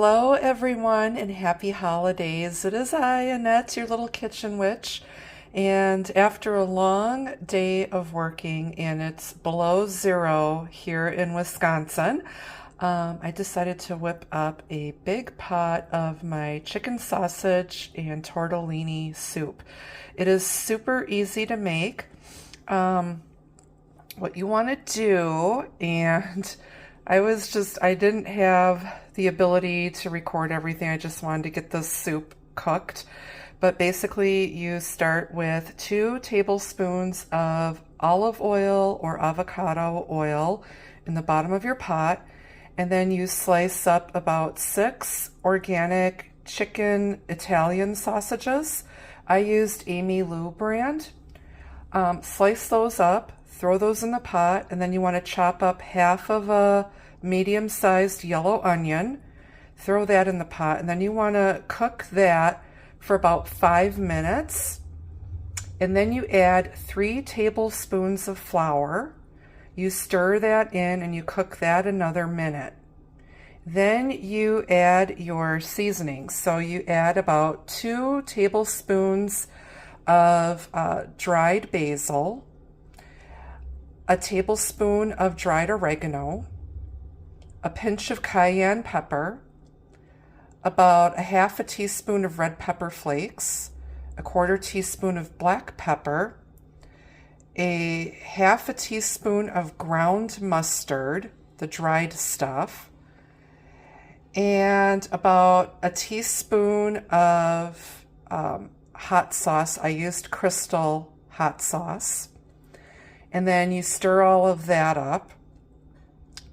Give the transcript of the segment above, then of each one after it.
Hello, everyone, and happy holidays. It is I, Annette, your little kitchen witch. And after a long day of working, and it's below zero here in Wisconsin, I decided to whip up a big pot of my chicken sausage and tortellini soup. It is super easy to make. What you want to do, and I didn't have the ability to record everything. I just wanted to get the soup cooked. But basically, you start with 2 tablespoons of olive oil or avocado oil in the bottom of your pot. And then you slice up about 6 organic chicken Italian sausages. I used Amy Lou brand. Slice those up, throw those in the pot, and then you want to chop up half of a medium-sized yellow onion. Throw that in the pot, and then you want to cook that for about 5 minutes. And then you add 3 tablespoons of flour. You stir that in and you cook that another minute. Then you add your seasonings. So you add about 2 tablespoons of dried basil, a tablespoon of dried oregano, a pinch of cayenne pepper, about a half a teaspoon of red pepper flakes, a quarter teaspoon of black pepper, a half a teaspoon of ground mustard, the dried stuff, and about a teaspoon of hot sauce. I used Crystal hot sauce. And then you stir all of that up.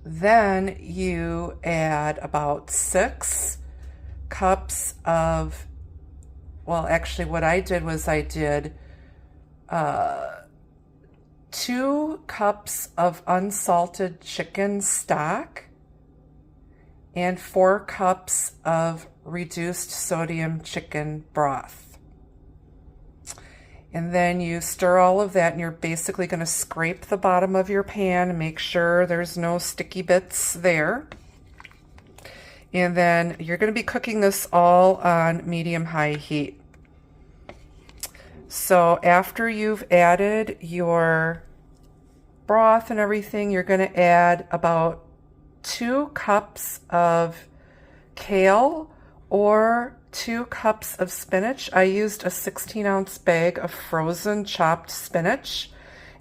Then you add about 6 cups of, well, actually what I did was I did 2 cups of unsalted chicken stock and 4 cups of reduced sodium chicken broth. And then you stir all of that, and you're basically going to scrape the bottom of your pan and make sure there's no sticky bits there. And then you're going to be cooking this all on medium-high heat. So after you've added your broth and everything, you're going to add about 2 cups of kale or 2 cups of spinach. I used a 16-ounce bag of frozen chopped spinach,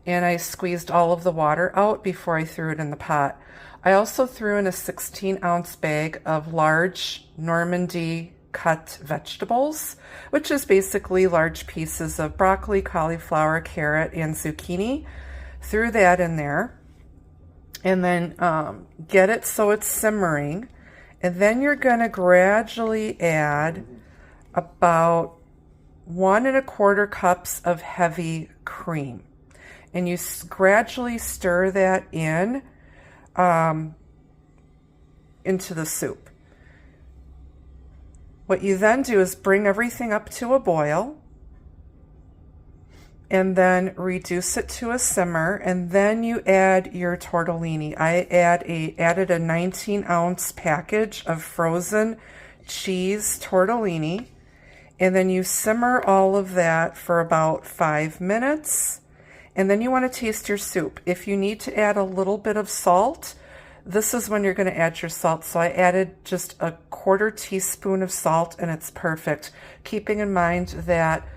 and I squeezed all of the water out before I threw it in the pot. I also threw in a 16-ounce bag of large Normandy cut vegetables, which is basically large pieces of broccoli, cauliflower, carrot, and zucchini. Threw that in there, and then get it so it's simmering. And then you're going to gradually add about 1 1/4 cups of heavy cream. And you gradually stir that in into the soup. What you then do is bring everything up to a boil and then reduce it to a simmer, and then you add your tortellini. I added a 19-ounce package of frozen cheese tortellini, and then you simmer all of that for about 5 minutes, and then you want to taste your soup. If you need to add a little bit of salt, this is when you're going to add your salt. So I added just a quarter teaspoon of salt, and it's perfect, keeping in mind that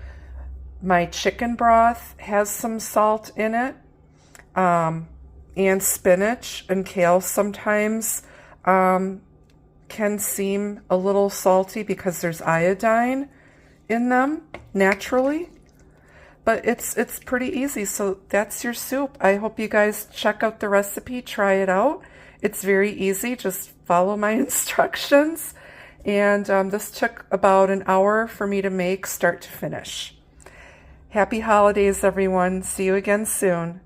my chicken broth has some salt in it, and spinach and kale sometimes can seem a little salty because there's iodine in them naturally. But it's pretty easy. So that's your soup. I hope you guys check out the recipe, try it out. It's very easy. Just follow my instructions. And this took about an hour for me to make, start to finish. Happy holidays, everyone. See you again soon.